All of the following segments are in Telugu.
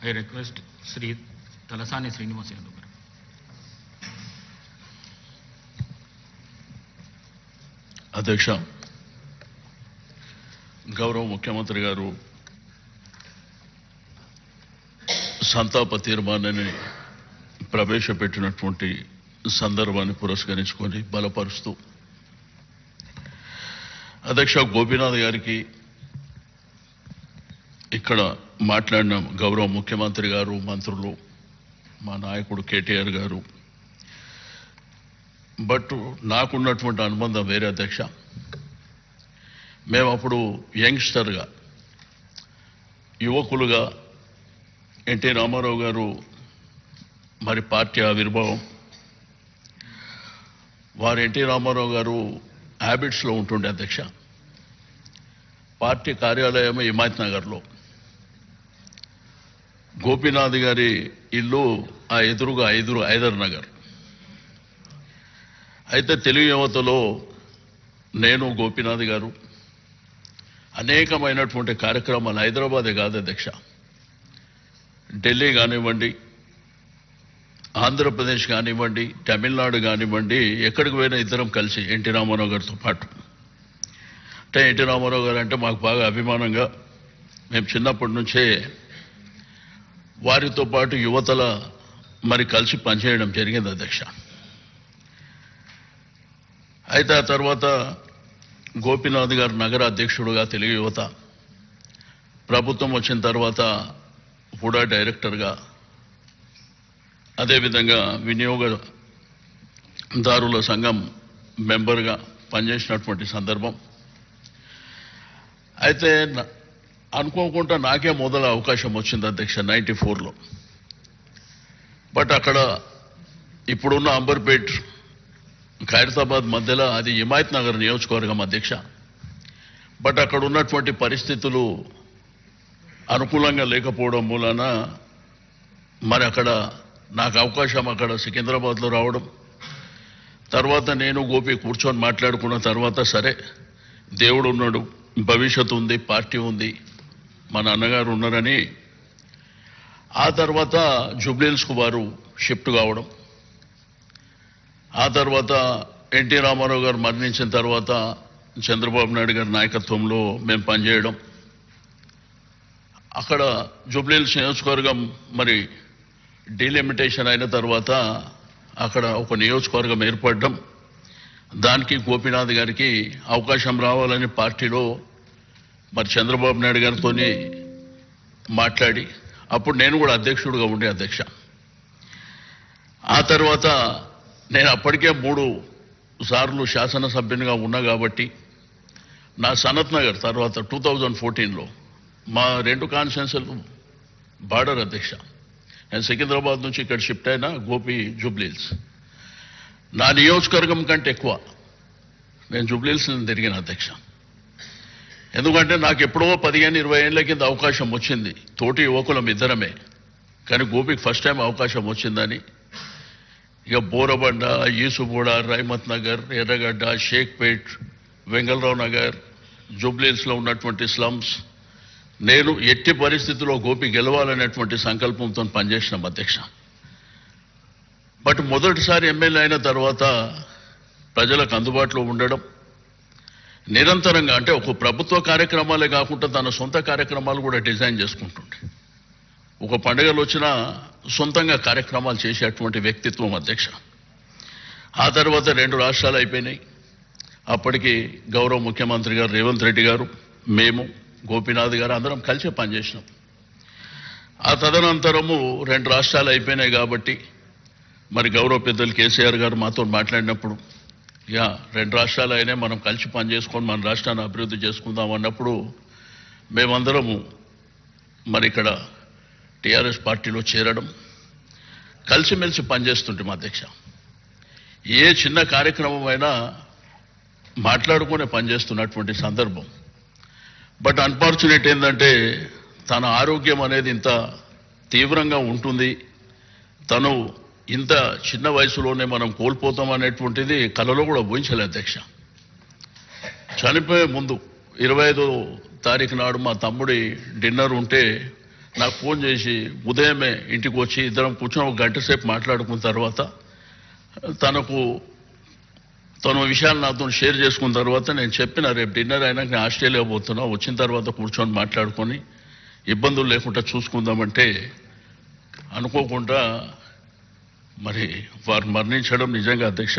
I request Sri Talasani Srinivas Yadav. అధ్యక్ష, గౌరవ ముఖ్యమంత్రి గారు సంతాప తీర్మానాన్ని ప్రవేశపెట్టినటువంటి సందర్భాన్ని పురస్కరించుకొని బలపరుస్తూ అధ్యక్ష గోపీనాథ్ గారికి ఇక్కడ మాట్లాడిన గౌరవ ముఖ్యమంత్రి గారు, మంత్రులు, మా నాయకుడు కేటీఆర్ గారు, బట్ నాకున్నటువంటి అనుబంధం వేరే అధ్యక్ష. మేము అప్పుడు యంగ్స్టర్గా, యువకులుగా ఎన్టీ రామారావు గారు మరి పార్టీ ఆవిర్భావం, వారు ఎన్టీ రామారావు గారు హ్యాబిట్స్లో ఉంటుండే అధ్యక్ష. పార్టీ కార్యాలయం హిమాయత్ నగర్లో, గోపీనాథ్ గారి ఇల్లు ఆ ఎదురుగా హైదర్ నగర్. అయితే తెలుగు యువతలో నేను, గోపీనాథ్ గారు అనేకమైనటువంటి కార్యక్రమాలు, హైదరాబాదే కాదు అధ్యక్ష, ఢిల్లీ కానివ్వండి, ఆంధ్రప్రదేశ్ కానివ్వండి, తమిళనాడు కానివ్వండి, ఎక్కడికి పోయినా ఇద్దరం కలిసి ఎన్టీ రామారావు గారితో పాటు. అంటే ఎన్టీ రామారావు గారు అంటే మాకు బాగా అభిమానంగా మేము చిన్నప్పటి నుంచే వారితో పాటు యువతల మరి కలిసి పనిచేయడం జరిగింది అధ్యక్ష. అయితే ఆ తర్వాత గోపీనాథ్ గారు నగర అధ్యక్షుడుగా తెలుగు యువత, ప్రభుత్వం వచ్చిన తర్వాత హుడా డైరెక్టర్గా, అదేవిధంగా వినియోగదారుల సంఘం మెంబర్గా పనిచేసినటువంటి సందర్భం. అయితే అనుకోకుండా నాకే మొదల అవకాశం వచ్చింది అధ్యక్ష 94లో. బట్ అక్కడ ఇప్పుడున్న అంబర్పేట్, ఖైరతాబాద్ మధ్యలో అది హిమాయత్ నగర్ నియోజకవర్గం అధ్యక్ష. బట్ అక్కడ ఉన్నటువంటి పరిస్థితులు అనుకూలంగా లేకపోవడం మూలన మరి అక్కడ నాకు అవకాశం అక్కడ సికింద్రాబాద్లో రావడం, తర్వాత నేను గోపి కూర్చొని మాట్లాడుకున్న తర్వాత సరే దేవుడు ఉన్నాడు, భవిష్యత్తు ఉంది, పార్టీ ఉంది, మన అన్నగారు ఉన్నారని ఆ తర్వాత జూబ్లీహిల్స్కు వారు షిఫ్ట్ కావడం, ఆ తర్వాత ఎన్టీ రామారావు గారు మరణించిన తర్వాత చంద్రబాబు నాయుడు గారి నాయకత్వంలో మేము పనిచేయడం, అక్కడ జూబ్లీహిల్స్ నియోజకవర్గం మరి డీలిమిటేషన్ అయిన తర్వాత అక్కడ ఒక నియోజకవర్గం ఏర్పడడం, దానికి గోపీనాథ్ గారికి అవకాశం రావాలని పార్టీలో మరి చంద్రబాబు నాయుడు గారితో మాట్లాడి, అప్పుడు నేను కూడా అధ్యక్షుడిగా ఉండే అధ్యక్ష. ఆ తర్వాత నేను అప్పటికే 3 సార్లు శాసనసభ్యునిగా ఉన్నా కాబట్టి నా సనత్ నగర్ తర్వాత 2014లో మా 2 కాన్స్టిట్యున్సీలు బార్డర్ అధ్యక్ష. నేను సికింద్రాబాద్ నుంచి ఇక్కడ షిఫ్ట్ అయినా, గోపి జూబ్లీహిల్స్. నా నియోజకవర్గం కంటే ఎక్కువ నేను జూబ్లీహిల్స్ తిరిగిన అధ్యక్ష. ఎందుకంటే నాకు ఎప్పుడో 15-20 ఏళ్ల కింద అవకాశం వచ్చింది, తోటి యువకులం ఇద్దరమే, కానీ గోపికి ఫస్ట్ టైం అవకాశం వచ్చిందని ఇక బోరబండ, ఈసుగూడ, రైమత్ నగర్, ఎర్రగడ్డ, షేక్పేట్, వెంగళరావు నగర్, జూబ్లీహిల్స్లో ఉన్నటువంటి స్లమ్స్, నేను ఎట్టి పరిస్థితుల్లో గోపి గెలవాలనేటువంటి సంకల్పంతో పనిచేసినాం అధ్యక్ష. బట్ మొదటిసారి ఎమ్మెల్యే అయిన తర్వాత ప్రజలకు అందుబాటులో ఉండడం, నిరంతరంగా అంటే ఒక ప్రభుత్వ కార్యక్రమాలే కాకుండా తన సొంత కార్యక్రమాలు కూడా డిజైన్ చేసుకుంటుండే, ఒక పండుగలు వచ్చినా సొంతంగా కార్యక్రమాలు చేసేటువంటి వ్యక్తిత్వం అధ్యక్ష. ఆ తర్వాత 2 రాష్ట్రాలు అయిపోయినాయి. అప్పటికి గౌరవ ముఖ్యమంత్రి గారు రేవంత్ రెడ్డి గారు, మేము, గోపీనాథ్ గారు అందరం కలిసి పనిచేసినాం. ఆ తదనంతరము 2 రాష్ట్రాలు అయిపోయినాయి కాబట్టి మరి గౌరవ పెద్దలు కేసీఆర్ గారు మాతో మాట్లాడినప్పుడు, 2 రాష్ట్రాలు అయినా మనం కలిసి పనిచేసుకొని మన రాష్ట్రాన్ని అభివృద్ధి చేసుకుందాం అన్నప్పుడు మేమందరము మరి ఇక్కడ టీఆర్ఎస్ పార్టీలో చేరడం, కలిసిమెలిసి పనిచేస్తుంటాం అధ్యక్ష. ఏ చిన్న కార్యక్రమం అయినా మాట్లాడుకునే పనిచేస్తున్నటువంటి సందర్భం. బట్ అన్ఫార్చునేట్ ఏంటంటే తన ఆరోగ్యం అనేది ఇంత తీవ్రంగా ఉంటుంది, తను ఇంత చిన్న వయసులోనే మనం కోల్పోతాం అనేటువంటిది కలలో కూడా ఊహించలే అధ్యక్ష. చనిపోయే ముందు 25వ తారీఖు నాడు మా తమ్ముడి డిన్నర్ ఉంటే నాకు ఫోన్ చేసి ఉదయమే ఇంటికి వచ్చి ఇద్దరం కూర్చొని ఒక గంట సేపు మాట్లాడుకున్న తర్వాత తన విషయాలు నాతో షేర్ చేసుకున్న తర్వాత నేను చెప్పిన రేపు డిన్నర్ అయినాక నేను ఆస్ట్రేలియా పోతున్నా, వచ్చిన తర్వాత కూర్చొని మాట్లాడుకొని ఇబ్బందులు లేకుండా చూసుకుందామంటే అనుకోకుండా మరి వారు మరణించడం నిజంగా అధ్యక్ష,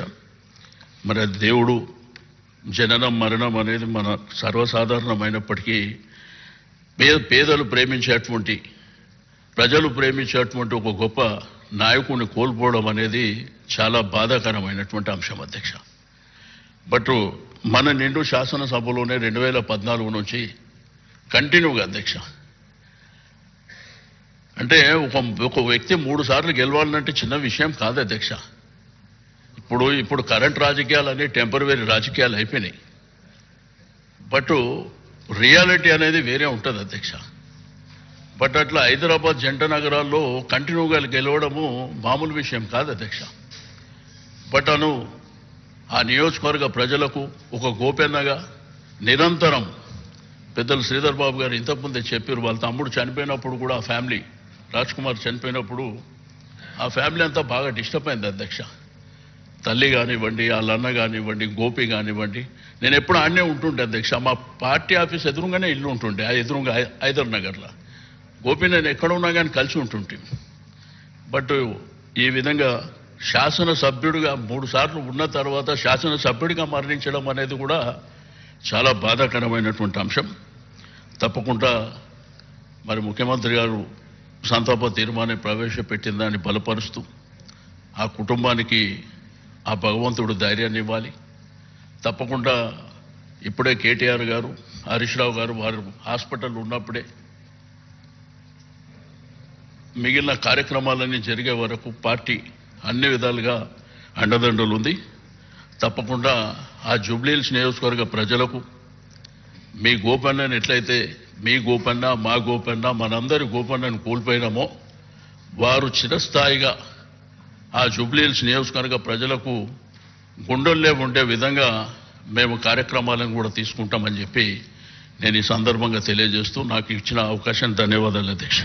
మరి అది దేవుడు, జననం మరణం అనేది మన సర్వసాధారణమైనప్పటికీ పేదలు ప్రేమించేటువంటి, ప్రజలు ప్రేమించేటువంటి ఒక గొప్ప నాయకుడిని కోల్పోవడం అనేది చాలా బాధాకరమైనటువంటి అంశం అధ్యక్ష. బట్ మన నిండు శాసనసభలోనే 2014 నుంచి కంటిన్యూగా అధ్యక్ష, అంటే ఒక వ్యక్తి 3 సార్లు గెలవాలంటే చిన్న విషయం కాదు అధ్యక్ష. ఇప్పుడు కరెంట్ రాజకీయాలు అన్ని టెంపరరీ రాజకీయాలు అయిపోయినాయి. బట్ రియాలిటీ అనేది వేరే ఉంటుంది అధ్యక్ష. బట్ అట్లా హైదరాబాద్ జంట నగరాల్లో కంటిన్యూగా గెలవడము మామూలు విషయం కాదు అధ్యక్ష. బట్ ఆ నియోజకవర్గ ప్రజలకు ఒక గోపెన్నగా నిరంతరం పెద్దలు శ్రీధర్ బాబు గారు ఇంతకుముందే చెప్పారు, వాళ్ళ తమ్ముడు చనిపోయినప్పుడు కూడా ఆ ఫ్యామిలీ, రాజ్ కుమార్ చనిపోయినప్పుడు ఆ ఫ్యామిలీ అంతా బాగా డిస్టర్బ్ అయింది అధ్యక్ష. తల్లి కానివ్వండి, వాళ్ళ అన్న కానివ్వండి, గోపి కానివ్వండి, నేను ఎప్పుడు ఆడనే ఉంటుండే అధ్యక్ష. మా పార్టీ ఆఫీస్ ఎదురుగానే ఇల్లు ఉంటుండే, ఎదురుగా హైదర్ నగర్లో. గోపి నేను ఎక్కడ ఉన్నా కానీ కలిసి ఉంటుంటే. బట్ ఈ విధంగా శాసనసభ్యుడిగా 3 సార్లు ఉన్న తర్వాత శాసనసభ్యుడిగా మరణించడం అనేది కూడా చాలా బాధాకరమైనటువంటి అంశం. తప్పకుండా మరి ముఖ్యమంత్రి గారు సంతాప తీర్మానం ప్రవేశపెట్టిన దాన్ని బలపరుస్తూ ఆ కుటుంబానికి ఆ భగవంతుడు ధైర్యాన్ని ఇవ్వాలి. తప్పకుండా ఇప్పుడే కేటీఆర్ గారు, హరీష్ రావు గారు వారు హాస్పిటల్ ఉన్నప్పుడే మిగిలిన కార్యక్రమాలన్నీ జరిగే వరకు పార్టీ అన్ని విధాలుగా అండదండలు ఉంది. తప్పకుండా ఆ జూబ్లీహిల్స్ నియోజకవర్గ ప్రజలకు మీ గోపన్నని ఎట్లయితే మీ గోపన్న, మా గోపన్న, మనందరి గోపన్నను కోల్పోయినామో వారు చిరస్థాయిగా ఆ జూబ్లీహిల్స్ నియోజకవర్గ ప్రజలకు గుండెల్లో ఉండే విధంగా మేము కార్యక్రమాలను కూడా తీసుకుంటామని చెప్పి నేను ఈ సందర్భంగా తెలియజేస్తూ నాకు ఇచ్చిన అవకాశానికి ధన్యవాదాలు అధ్యక్ష.